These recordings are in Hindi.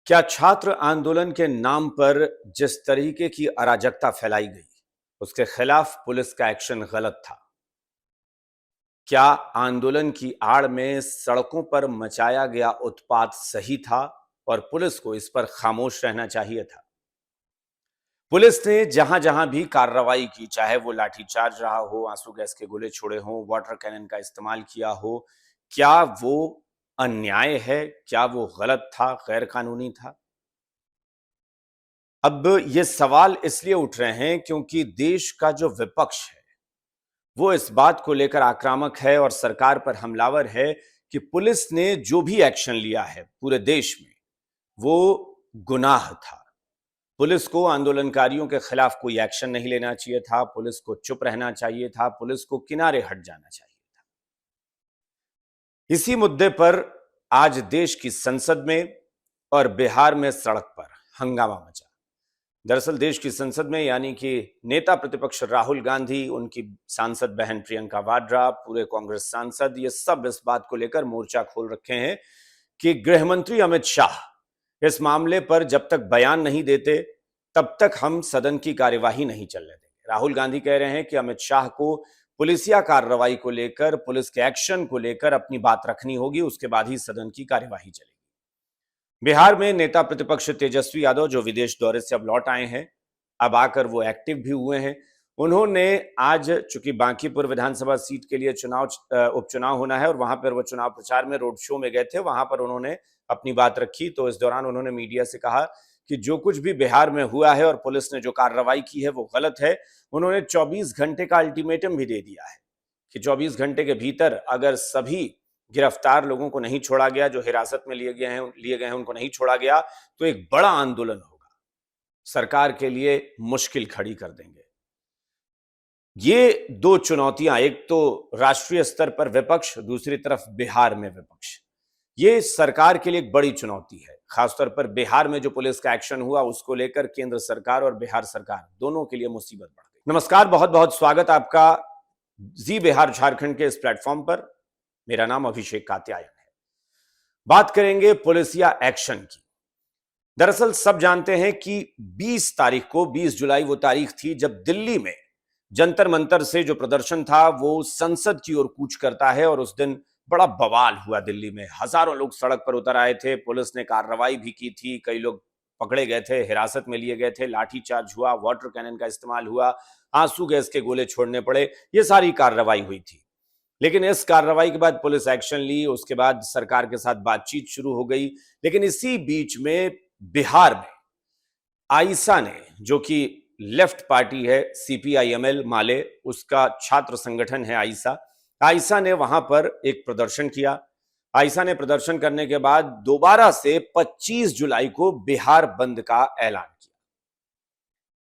क्या छात्र आंदोलन के नाम पर जिस तरीके की अराजकता फैलाई गई, उसके खिलाफ पुलिस का एक्शन गलत था? क्या आंदोलन की आड़ में सड़कों पर मचाया गया उत्पात सही था और पुलिस को इस पर खामोश रहना चाहिए था? पुलिस ने जहां जहां भी कार्रवाई की, चाहे वो लाठीचार्ज रहा हो, आंसू गैस के गोले छोड़े हों, वाटर कैनन का इस्तेमाल किया हो, क्या वो अन्याय है? क्या वो गलत था, गैर कानूनी था? अब ये सवाल इसलिए उठ रहे हैं क्योंकि देश का जो विपक्ष है वो इस बात को लेकर आक्रामक है और सरकार पर हमलावर है कि पुलिस ने जो भी एक्शन लिया है पूरे देश में वो गुनाह था। पुलिस को आंदोलनकारियों के खिलाफ कोई एक्शन नहीं लेना चाहिए था, पुलिस को चुप रहना चाहिए था, पुलिस को किनारे हट जाना चाहिए था। इसी मुद्दे पर आज देश की संसद में और बिहार में सड़क पर हंगामा मचा। दरअसल देश की संसद में यानी कि नेता प्रतिपक्ष राहुल गांधी, उनकी सांसद बहन प्रियंका वाड्रा, पूरे कांग्रेस सांसद, ये सब इस बात को लेकर मोर्चा खोल रखे हैं कि गृह मंत्री अमित शाह इस मामले पर जब तक बयान नहीं देते तब तक हम सदन की कार्यवाही नहीं चलने देंगे। राहुल गांधी कह रहे हैं कि अमित शाह को पुलिसिया कार्रवाई को लेकर, पुलिस के एक्शन को लेकर अपनी बात रखनी होगी, उसके बाद ही सदन की कार्यवाही चलेगी। बिहार में नेता प्रतिपक्ष तेजस्वी यादव, जो विदेश दौरे से अब लौट आए हैं, अब आकर वो एक्टिव भी हुए हैं। उन्होंने आज, चूंकि बांकीपुर विधानसभा सीट के लिए उपचुनाव होना है और वहां पर वो चुनाव प्रचार में रोड शो में गए थे, वहां पर उन्होंने अपनी बात रखी। तो इस दौरान उन्होंने मीडिया से कहा कि जो कुछ भी बिहार में हुआ है और पुलिस ने जो कार्रवाई की है वो गलत है। उन्होंने 24 घंटे का अल्टीमेटम भी दे दिया है कि 24 घंटे के भीतर अगर सभी गिरफ्तार लोगों को नहीं छोड़ा गया, जो हिरासत में लिए गए हैं उनको नहीं छोड़ा गया, तो एक बड़ा आंदोलन होगा, सरकार के लिए मुश्किल खड़ी कर देंगे। ये दो चुनौतियां, एक तो राष्ट्रीय स्तर पर विपक्ष, दूसरी तरफ बिहार में विपक्ष, ये सरकार के लिए एक बड़ी चुनौती है। खासतौर पर बिहार में जो पुलिस का एक्शन हुआ उसको लेकर केंद्र सरकार और बिहार सरकार दोनों के लिए मुसीबत बढ़ गई। नमस्कार, बहुत बहुत स्वागत आपका जी बिहार झारखंड के इस प्लेटफॉर्म पर। मेरा नाम अभिषेक कात्यायन है। बात करेंगे पुलिसिया एक्शन की। दरअसल सब जानते हैं कि 20 तारीख को, 20 जुलाई वो तारीख थी जब दिल्ली में जंतर मंतर से जो प्रदर्शन था वो संसद की ओर कूच करता है और उस दिन बड़ा बवाल हुआ। दिल्ली में हजारों लोग सड़क पर उतर आए थे, पुलिस ने कार्रवाई भी की थी, कई लोग पकड़े गए थे, हिरासत में लिए गए थे, लाठीचार्ज हुआ, वाटर कैनन का इस्तेमाल हुआ, आंसू गैस के गोले छोड़ने पड़े, ये सारी कार्रवाई हुई थी। लेकिन इस कार्रवाई के बाद पुलिस एक्शन ली, उसके बाद सरकार के साथ बातचीत शुरू हो गई। लेकिन इसी बीच में बिहार में आईसा ने, जो कि लेफ्ट पार्टी है, सीपीआईएमएल माले, उसका छात्र संगठन है आईसा, आईसा ने वहां पर एक प्रदर्शन किया। आईसा ने प्रदर्शन करने के बाद दोबारा से 25 जुलाई को बिहार बंद का ऐलान किया।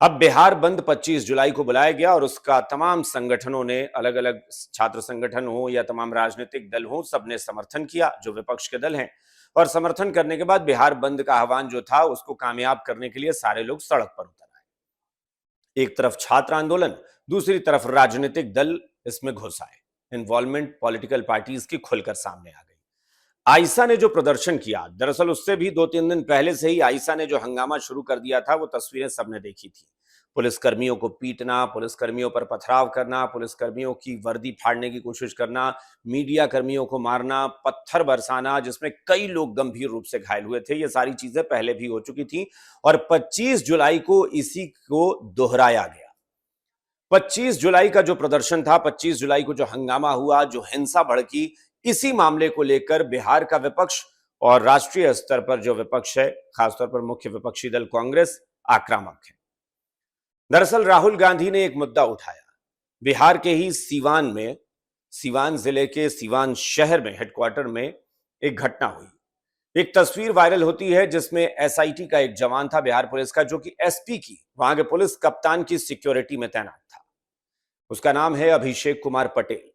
अब बिहार बंद 25 जुलाई को बुलाया गया और उसका तमाम संगठनों ने, अलग अलग छात्र संगठन हो या तमाम राजनीतिक दल हो, सबने समर्थन किया, जो विपक्ष के दल हैं। और समर्थन करने के बाद बिहार बंद का आह्वान जो था उसको कामयाब करने के लिए सारे लोग सड़क पर उतर आए। एक तरफ छात्र आंदोलन, दूसरी तरफ राजनीतिक दल इसमें घुस आए। इन्वॉल्वमेंट पॉलिटिकल पार्टीज की खुलकर सामने आ गई। आईसा ने जो प्रदर्शन किया, दरअसल उससे भी 2-3 दिन पहले से ही आईसा ने जो हंगामा शुरू कर दिया था, वो तस्वीरें सबने देखी थी। पुलिसकर्मियों को पीटना, पुलिसकर्मियों पर पथराव करना, पुलिसकर्मियों की वर्दी फाड़ने की कोशिश करना, मीडिया कर्मियों को मारना, पत्थर बरसाना, जिसमें कई लोग गंभीर रूप से घायल हुए थे। ये सारी चीजें पहले भी हो चुकी थी और 25 जुलाई को इसी को दोहराया गया। 25 जुलाई का जो प्रदर्शन था, 25 जुलाई को जो हंगामा हुआ, जो हिंसा भड़की, इसी मामले को लेकर बिहार का विपक्ष और राष्ट्रीय स्तर पर जो विपक्ष है, खासतौर पर मुख्य विपक्षी दल कांग्रेस, आक्रामक है। दरअसल राहुल गांधी ने एक मुद्दा उठाया। बिहार के ही सीवान में, सीवान जिले के सीवान शहर में, हेडक्वार्टर में एक घटना हुई। एक तस्वीर वायरल होती है जिसमें एसआईटी का एक जवान था बिहार पुलिस का, जो कि एसपी की, वहां के पुलिस कप्तान की सिक्योरिटी में तैनात था। उसका नाम है अभिषेक कुमार पटेल।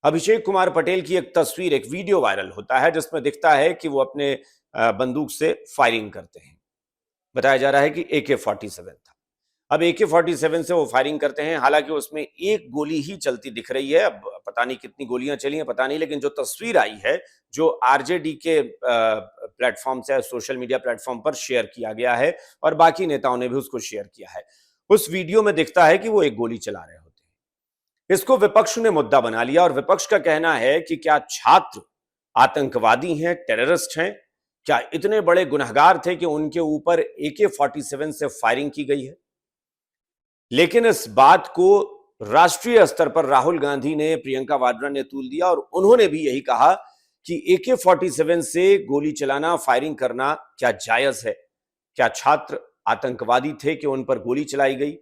अभिषेक कुमार पटेल की एक तस्वीर, एक वीडियो वायरल होता है जिसमें दिखता है कि वो अपने बंदूक से फायरिंग करते हैं। बताया जा रहा है कि AK-47 था। अब AK-47 से वो फायरिंग करते हैं, हालांकि उसमें एक गोली ही चलती दिख रही है। अब पता नहीं कितनी गोलियां चली हैं, पता नहीं, लेकिन जो तस्वीर आई है, जो आरजेडी के प्लेटफॉर्म से, सोशल मीडिया प्लेटफॉर्म पर शेयर किया गया है और बाकी नेताओं ने भी उसको शेयर किया है, उस वीडियो में दिखता है कि वो एक गोली चला रहे होते हैं। इसको विपक्ष ने मुद्दा बना लिया और विपक्ष का कहना है कि क्या छात्र आतंकवादी हैं, टेररिस्ट हैं? क्या इतने बड़े गुनहगार थे कि उनके ऊपर AK-47 से फायरिंग की गई है? लेकिन इस बात को राष्ट्रीय स्तर पर राहुल गांधी ने, प्रियंका वाड्रा ने तूल दिया और उन्होंने भी यही कहा कि AK-47 से गोली चलाना, फायरिंग करना क्या जायज है? क्या छात्र आतंकवादी थे कि उन पर गोली चलाई गई?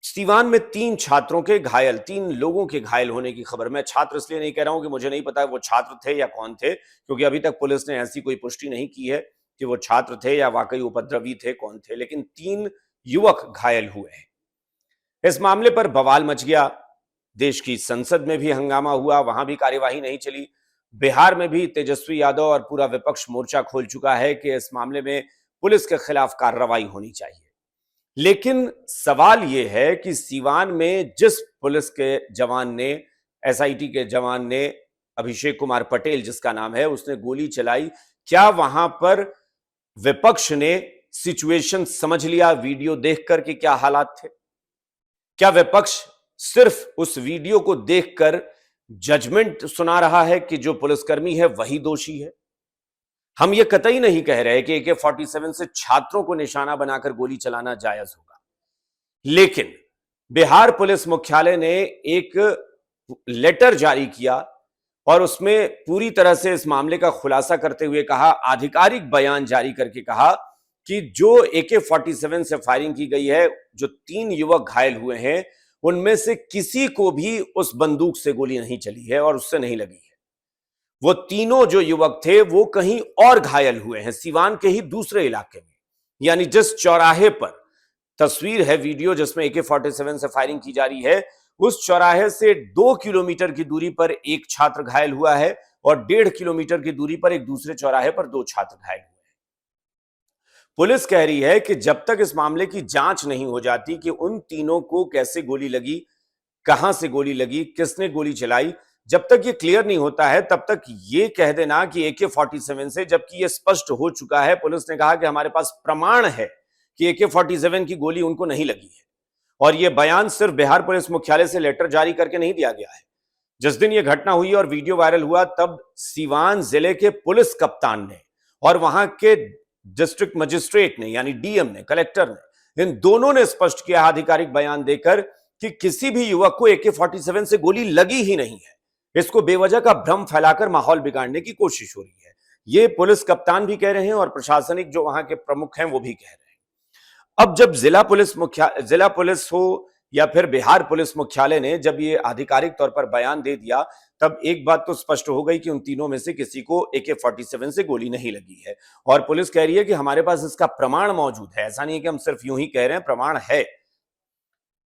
सीवान में 3 लोगों के घायल होने की खबर। मैं छात्र इसलिए नहीं कह रहा हूं कि मुझे नहीं पता वो छात्र थे या कौन थे, क्योंकि अभी तक पुलिस ने ऐसी कोई पुष्टि नहीं की है कि वो छात्र थे या वाकई उपद्रवी थे, कौन थे, लेकिन 3 युवक घायल हुए हैं। इस मामले पर बवाल मच गया। देश की संसद में भी हंगामा हुआ, वहां भी कार्यवाही नहीं चली। बिहार में भी तेजस्वी यादव और पूरा विपक्ष मोर्चा खोल चुका है कि इस मामले में पुलिस के खिलाफ कार्रवाई होनी चाहिए। लेकिन सवाल यह है कि सीवान में जिस पुलिस के जवान ने, एसआईटी के जवान ने, अभिषेक कुमार पटेल जिसका नाम है, उसने गोली चलाई, क्या वहां पर विपक्ष ने सिचुएशन समझ लिया वीडियो देखकर कि क्या हालात थे? क्या विपक्ष सिर्फ उस वीडियो को देखकर जजमेंट सुना रहा है कि जो पुलिसकर्मी है वही दोषी है? हम ये कतई नहीं कह रहे कि AK-47 से छात्रों को निशाना बनाकर गोली चलाना जायज होगा, लेकिन बिहार पुलिस मुख्यालय ने एक लेटर जारी किया और उसमें पूरी तरह से इस मामले का खुलासा करते हुए कहा, आधिकारिक बयान जारी करके कहा कि जो AK-47 से फायरिंग की गई है, जो 3 युवक घायल हुए हैं, उनमें से किसी को भी उस बंदूक से गोली नहीं चली है और उससे नहीं लगी है। वो तीनों जो युवक थे वो कहीं और घायल हुए हैं, सीवान के ही दूसरे इलाके में। यानी जिस चौराहे पर तस्वीर है, वीडियो जिसमें AK-47 से फायरिंग की जा रही है, उस चौराहे से 2 किलोमीटर की दूरी पर एक छात्र घायल हुआ है और 1.5 किलोमीटर की दूरी पर एक दूसरे चौराहे पर 2 छात्र घायल हुए हैं। पुलिस कह रही है कि जब तक इस मामले की जांच नहीं हो जाती कि उन तीनों को कैसे गोली लगी, कहां से गोली लगी, किसने गोली चलाई, जब तक ये क्लियर नहीं होता है, तब तक ये कह देना कि AK-47 से, जबकि ये स्पष्ट हो चुका है, पुलिस ने कहा कि हमारे पास प्रमाण है कि AK-47 की गोली उनको नहीं लगी है। और ये बयान सिर्फ बिहार पुलिस मुख्यालय से लेटर जारी करके नहीं दिया गया है। जिस दिन ये घटना हुई और वीडियो वायरल हुआ, तब सीवान जिले के पुलिस कप्तान ने और वहां के डिस्ट्रिक्ट मजिस्ट्रेट ने, यानी डीएम ने, कलेक्टर ने, इन दोनों ने स्पष्ट किया आधिकारिक बयान देकर कि किसी भी युवक को AK-47 से गोली लगी ही नहीं है। इसको बेवजह का भ्रम फैलाकर माहौल बिगाड़ने की कोशिश हो रही है। ये पुलिस कप्तान भी कह रहे हैं और प्रशासनिक जो वहां के प्रमुख हैं वो भी कह रहे हैं। अब जब जिला पुलिस हो या फिर बिहार पुलिस मुख्यालय ने जब ये आधिकारिक तौर पर बयान दे दिया, तब एक बात तो स्पष्ट हो गई कि उन तीनों में से किसी को AK-47 से गोली नहीं लगी है। और पुलिस कह रही है कि हमारे पास इसका प्रमाण मौजूद है, ऐसा नहीं है कि हम सिर्फ यूं ही कह रहे हैं, प्रमाण है।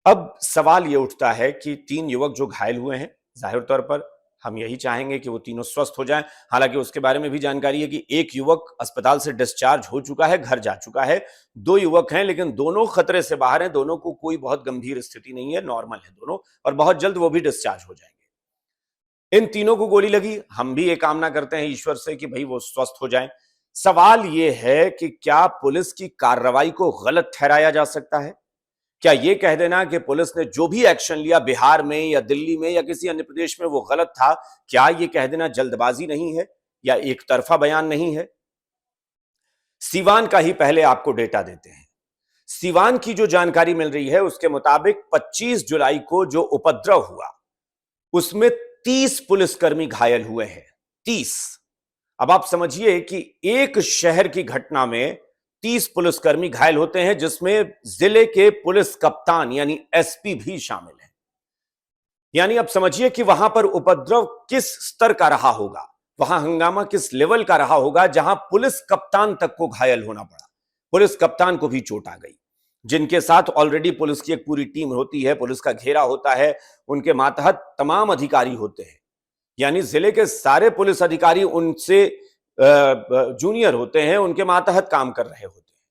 अब सवाल यह उठता है कि 3 युवक जो घायल हुए हैं, जाहिर तौर पर हम यही चाहेंगे कि वो तीनों स्वस्थ हो जाएं। हालांकि उसके बारे में भी जानकारी है कि एक युवक अस्पताल से डिस्चार्ज हो चुका है, घर जा चुका है। 2 युवक हैं, लेकिन दोनों खतरे से बाहर हैं, दोनों को कोई बहुत गंभीर स्थिति नहीं है, नॉर्मल है दोनों, और बहुत जल्द वो भी डिस्चार्ज हो जाएंगे। इन तीनों को गोली लगी, हम भी ये कामना करते हैं ईश्वर से कि भाई वो स्वस्थ हो जाएं। सवाल ये है कि क्या पुलिस की कार्रवाई को गलत ठहराया जा सकता है? क्या यह कह देना कि पुलिस ने जो भी एक्शन लिया बिहार में या दिल्ली में या किसी अन्य प्रदेश में वो गलत था, क्या यह कह देना जल्दबाजी नहीं है या एक तरफा बयान नहीं है? सीवान का ही पहले आपको डेटा देते हैं। सीवान की जो जानकारी मिल रही है उसके मुताबिक 25 जुलाई को जो उपद्रव हुआ उसमें 30 पुलिसकर्मी घायल हुए हैं। 30। अब आप समझिए कि एक शहर की घटना में 30 पुलिसकर्मी घायल होते हैं, जिसमें जिले के पुलिस कप्तान यानी एसपी भी शामिल हैं। यानी अब समझिए कि वहां पर उपद्रव किस स्तर का रहा होगा, वहां हंगामा किस लेवल का रहा होगा, जहां पुलिस कप्तान तक को घायल होना पड़ा। पुलिस कप्तान को भी चोट आ गई, जिनके साथ ऑलरेडी पुलिस की एक पूरी टीम होती है, पुलिस का घेरा होता है, उनके मातहत तमाम अधिकारी होते हैं। यानी जिले के सारे पुलिस अधिकारी उनसे जूनियर होते हैं, उनके मातहत काम कर रहे होते हैं।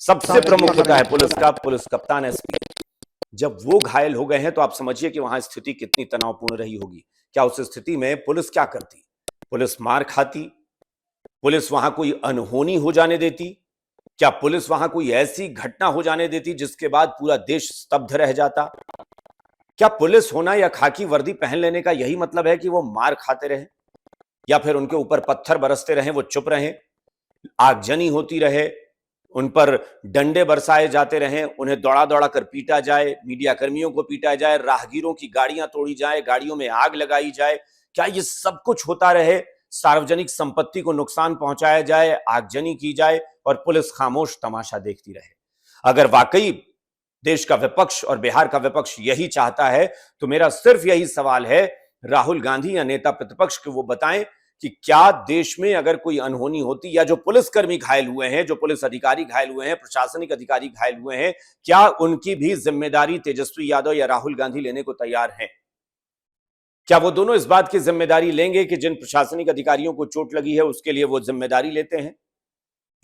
सबसे प्रमुख होता है पुलिस का पुलिस कप्तान, एसपी। जब वो घायल हो गए हैं तो आप समझिए कि वहां स्थिति कितनी तनावपूर्ण रही होगी। क्या उस स्थिति में पुलिस क्या करती? पुलिस मार खाती? पुलिस वहां कोई अनहोनी हो जाने देती? क्या पुलिस वहां कोई ऐसी घटना हो जाने देती जिसके बाद पूरा देश स्तब्ध रह जाता? क्या पुलिस होना या खाकी वर्दी पहन लेने का यही मतलब है कि वो मार खाते रहे, या फिर उनके ऊपर पत्थर बरसते रहे, वो चुप रहे, आगजनी होती रहे, उन पर डंडे बरसाए जाते रहे, उन्हें दौड़ा दौड़ा कर पीटा जाए, मीडिया कर्मियों को पीटा जाए, राहगीरों की गाड़ियां तोड़ी जाए, गाड़ियों में आग लगाई जाए? क्या ये सब कुछ होता रहे, सार्वजनिक संपत्ति को नुकसान पहुंचाया जाए, आगजनी की जाए और पुलिस खामोश तमाशा देखती रहे? अगर वाकई देश का विपक्ष और बिहार का विपक्ष यही चाहता है तो मेरा सिर्फ यही सवाल है राहुल गांधी या नेता प्रतिपक्ष को वो बताएं कि क्या देश में अगर कोई अनहोनी होती या जो पुलिसकर्मी घायल हुए हैं, जो पुलिस अधिकारी घायल हुए हैं, प्रशासनिक अधिकारी घायल हुए हैं, क्या उनकी भी जिम्मेदारी तेजस्वी यादव या राहुल गांधी लेने को तैयार हैं? क्या वो दोनों इस बात की जिम्मेदारी लेंगे कि जिन प्रशासनिक अधिकारियों को चोट लगी है उसके लिए वो जिम्मेदारी लेते हैं,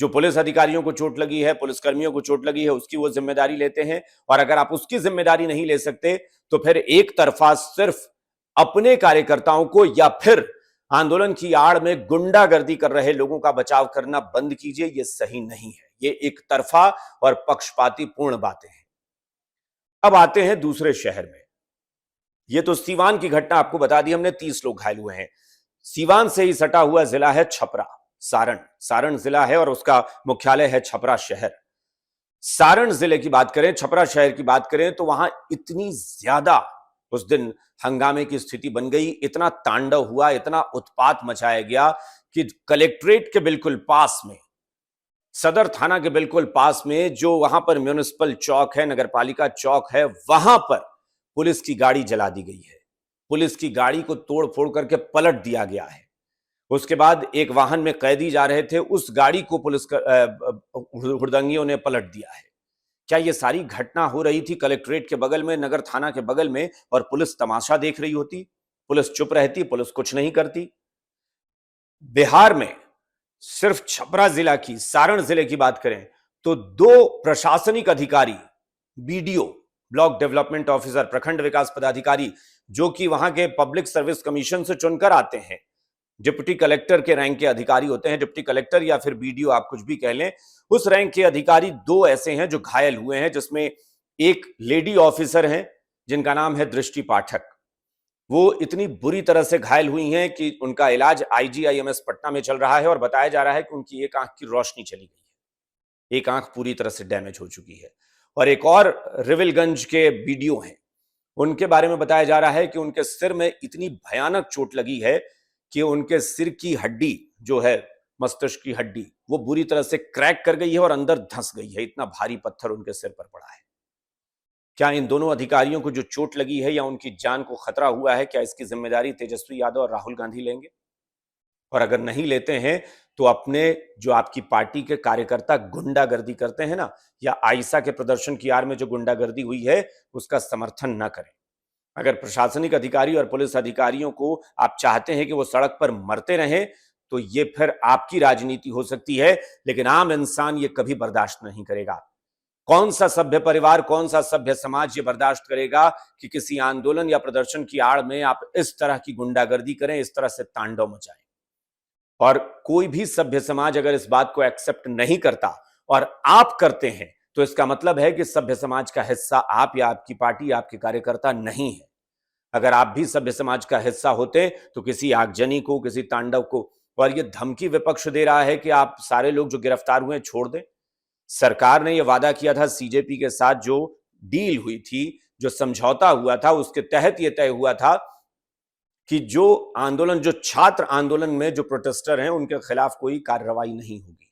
जो पुलिस अधिकारियों को चोट लगी है, पुलिसकर्मियों को चोट लगी है, उसकी वो जिम्मेदारी लेते हैं? और अगर आप उसकी जिम्मेदारी नहीं ले सकते तो फिर एक तरफा सिर्फ अपने कार्यकर्ताओं को या फिर आंदोलन की आड़ में गुंडागर्दी कर रहे लोगों का बचाव करना बंद कीजिए। यह सही नहीं है, ये एक तरफा और पक्षपाती पूर्ण बातें हैं। अब आते हैं दूसरे शहर में। ये तो सीवान की घटना आपको बता दी हमने, 30 लोग घायल हुए हैं। सीवान से ही सटा हुआ जिला है छपरा, सारण। सारण जिला है और उसका मुख्यालय है छपरा शहर। सारण जिले की बात करें, छपरा शहर की बात करें तो वहां इतनी ज्यादा उस दिन हंगामे की स्थिति बन गई, इतना तांडव हुआ, इतना उत्पात मचाया गया कि कलेक्ट्रेट के बिल्कुल पास में, सदर थाना के बिल्कुल पास में जो वहां पर म्युनिसिपल चौक है, नगरपालिका चौक है, वहां पर पुलिस की गाड़ी जला दी गई है। पुलिस की गाड़ी को तोड़ फोड़ करके पलट दिया गया है। उसके बाद एक वाहन में कैदी जा रहे थे, उस गाड़ी को पुलिस हुड़दंगियों ने पलट दिया है। क्या ये सारी घटना हो रही थी कलेक्ट्रेट के बगल में, नगर थाना के बगल में, और पुलिस तमाशा देख रही होती? पुलिस चुप रहती? पुलिस कुछ नहीं करती? बिहार में सिर्फ छपरा जिला की, सारण जिले की बात करें तो 2 प्रशासनिक अधिकारी, बीडीओ, ब्लॉक डेवलपमेंट ऑफिसर, प्रखंड विकास पदाधिकारी, जो कि वहां के पब्लिक सर्विस कमीशन से चुनकर आते हैं, डिप्टी कलेक्टर के रैंक के अधिकारी होते हैं, डिप्टी कलेक्टर या फिर बीडीओ आप कुछ भी कह लें, उस रैंक के अधिकारी 2 ऐसे हैं जो घायल हुए हैं, जिसमें एक लेडी ऑफिसर हैं जिनका नाम है दृष्टि पाठक। वो इतनी बुरी तरह से घायल हुई हैं कि उनका इलाज आईजीआईएमएस पटना में चल रहा है और बताया जा रहा है कि उनकी एक आंख की रोशनी चली गई है, एक आंख पूरी तरह से डैमेज हो चुकी है। और एक और रिविलगंज के बीडीओ हैं, उनके बारे में बताया जा रहा है कि उनके सिर में इतनी भयानक चोट लगी है कि उनके सिर की हड्डी जो है, मस्तिष्क की हड्डी, वो बुरी तरह से क्रैक कर गई है और अंदर धंस गई है, इतना भारी पत्थर उनके सिर पर पड़ा है। क्या इन दोनों अधिकारियों को जो चोट लगी है या उनकी जान को खतरा हुआ है, क्या इसकी जिम्मेदारी तेजस्वी यादव और राहुल गांधी लेंगे? और अगर नहीं लेते हैं तो अपने जो आपकी पार्टी के कार्यकर्ता गुंडागर्दी करते हैं ना, या आईसा के प्रदर्शन की आड़ में जो गुंडागर्दी हुई है, उसका समर्थन न करें। अगर प्रशासनिक अधिकारी और पुलिस अधिकारियों को आप चाहते हैं कि वो सड़क पर मरते रहें तो ये फिर आपकी राजनीति हो सकती है, लेकिन आम इंसान ये कभी बर्दाश्त नहीं करेगा। कौन सा सभ्य परिवार, कौन सा सभ्य समाज ये बर्दाश्त करेगा कि किसी आंदोलन या प्रदर्शन की आड़ में आप इस तरह की गुंडागर्दी करें, इस तरह से तांडव मचाएं? और कोई भी सभ्य समाज अगर इस बात को एक्सेप्ट नहीं करता और आप करते हैं तो इसका मतलब है कि सभ्य समाज का हिस्सा आप या आपकी पार्टी, आपके कार्यकर्ता नहीं है। अगर आप भी सभ्य समाज का हिस्सा होते तो किसी आगजनी को, किसी तांडव को, और ये धमकी विपक्ष दे रहा है कि आप सारे लोग जो गिरफ्तार हुए छोड़ दें। सरकार ने यह वादा किया था सीजेपी के साथ, जो डील हुई थी, जो समझौता हुआ था, उसके तहत यह तय हुआ था कि जो आंदोलन, जो छात्र आंदोलन में जो प्रोटेस्टर हैं, उनके खिलाफ कोई कार्रवाई नहीं होगी।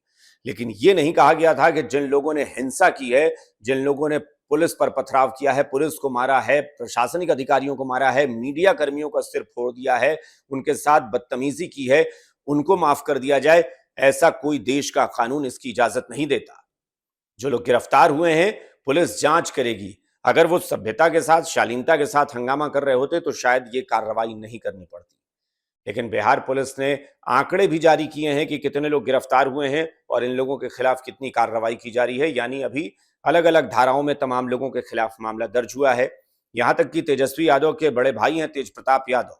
लेकिन यह नहीं कहा गया था कि जिन लोगों ने हिंसा की है, जिन लोगों ने पुलिस पर पथराव किया है, पुलिस को मारा है, प्रशासनिक अधिकारियों को मारा है, मीडिया कर्मियों का सिर फोड़ दिया है, उनके साथ बदतमीजी की है, उनको माफ कर दिया जाए। ऐसा कोई देश का कानून इसकी इजाजत नहीं देता। जो लोग गिरफ्तार हुए हैं, पुलिस जांच करेगी। अगर वो सभ्यता के साथ, शालीनता के साथ हंगामा कर रहे होते तो शायद ये कार्रवाई नहीं करनी पड़ती। लेकिन बिहार पुलिस ने आंकड़े भी जारी किए हैं कि कितने लोग गिरफ्तार हुए हैं और इन लोगों के खिलाफ कितनी कार्रवाई की जा रही है। यानी अभी अलग अलग धाराओं में तमाम लोगों के खिलाफ मामला दर्ज हुआ है। यहां तक कि तेजस्वी यादव के बड़े भाई हैं तेज प्रताप यादव,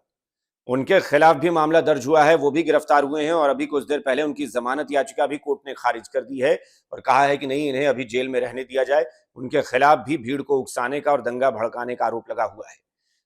उनके खिलाफ भी मामला दर्ज हुआ है, वो भी गिरफ्तार हुए हैं और अभी कुछ देर पहले उनकी जमानत याचिका भी कोर्ट ने खारिज कर दी है और कहा है कि नहीं, इन्हें अभी जेल में रहने दिया जाए। उनके खिलाफ भी भीड़ को उकसाने का और दंगा भड़काने का आरोप लगा हुआ है।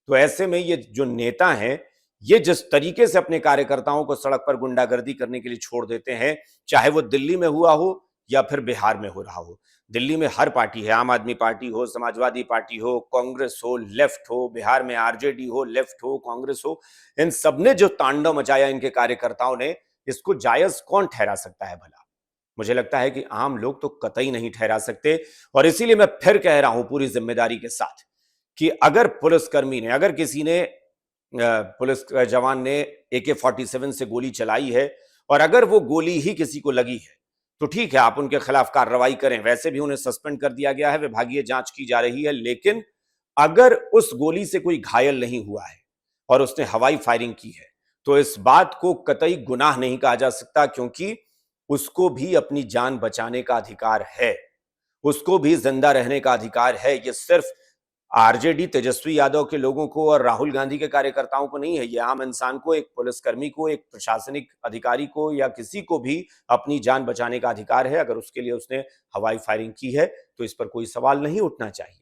तो ऐसे में ये जो नेता हैं, ये जिस तरीके से अपने कार्यकर्ताओं को सड़क पर गुंडागर्दी करने के लिए छोड़ देते हैं, चाहे वो दिल्ली में हुआ हो या फिर बिहार में हो रहा हो। दिल्ली में हर पार्टी है, आम आदमी पार्टी हो, समाजवादी पार्टी हो, कांग्रेस हो, लेफ्ट हो, बिहार में आरजेडी हो, लेफ्ट हो, कांग्रेस हो, इन सबने जो तांडव मचाया इनके कार्यकर्ताओं ने, इसको जायज कौन ठहरा सकता है भला? मुझे लगता है कि आम लोग तो कतई नहीं ठहरा सकते। और इसीलिए मैं फिर कह रहा हूं पूरी जिम्मेदारी के साथ कि अगर पुलिसकर्मी ने, अगर किसी ने, पुलिस जवान ने AK-47 से गोली चलाई है और अगर वो गोली ही किसी को लगी है, तो ठीक है, आप उनके खिलाफ कार्रवाई करें। वैसे भी उन्हें सस्पेंड कर दिया गया है, विभागीय जांच की जा रही है। लेकिन अगर उस गोली से कोई घायल नहीं हुआ है और उसने हवाई फायरिंग की है, तो इस बात को कतई गुनाह नहीं कहा जा सकता, क्योंकि उसको भी अपनी जान बचाने का अधिकार है, उसको भी जिंदा रहने का अधिकार है। ये सिर्फ आरजेडी तेजस्वी यादव के लोगों को और राहुल गांधी के कार्यकर्ताओं को नहीं है, ये आम इंसान को, एक पुलिसकर्मी को, एक प्रशासनिक अधिकारी को या किसी को भी अपनी जान बचाने का अधिकार है। अगर उसके लिए उसने हवाई फायरिंग की है तो इस पर कोई सवाल नहीं उठना चाहिए।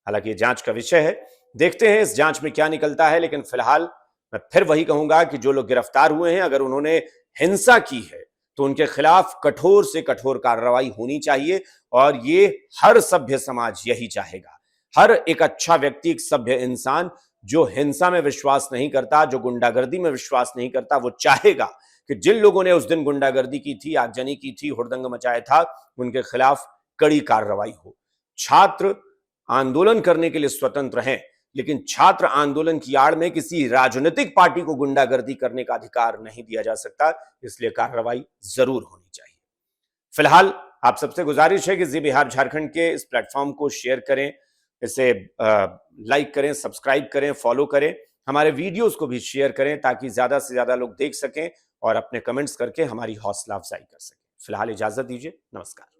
हालांकि ये जांच का विषय है, देखते हैं इस जांच में क्या निकलता है। लेकिन फिलहाल मैं फिर वही कहूंगा कि जो लोग गिरफ्तार हुए हैं, अगर उन्होंने हिंसा की है तो उनके खिलाफ कठोर से कठोर कार्रवाई होनी चाहिए और ये हर सभ्य समाज यही चाहेगा। हर एक अच्छा व्यक्ति, एक सभ्य इंसान जो हिंसा में विश्वास नहीं करता, जो गुंडागर्दी में विश्वास नहीं करता, वो चाहेगा कि जिन लोगों ने उस दिन गुंडागर्दी की थी, आगजनी की थी, हुड़दंग मचाया था, उनके खिलाफ कड़ी कार्रवाई हो। छात्र आंदोलन करने के लिए स्वतंत्र हैं, लेकिन छात्र आंदोलन की आड़ में किसी राजनीतिक पार्टी को गुंडागर्दी करने का अधिकार नहीं दिया जा सकता, इसलिए कार्रवाई जरूर होनी चाहिए। फिलहाल आप सबसे गुजारिश है कि जी बिहार झारखंड के इस प्लेटफॉर्म को शेयर करें, इसे लाइक करें, सब्सक्राइब करें, फॉलो करें, हमारे वीडियोस को भी शेयर करें ताकि ज्यादा से ज्यादा लोग देख सकें और अपने कमेंट्स करके हमारी हौसला अफजाई कर सकें। फिलहाल इजाजत दीजिए, नमस्कार।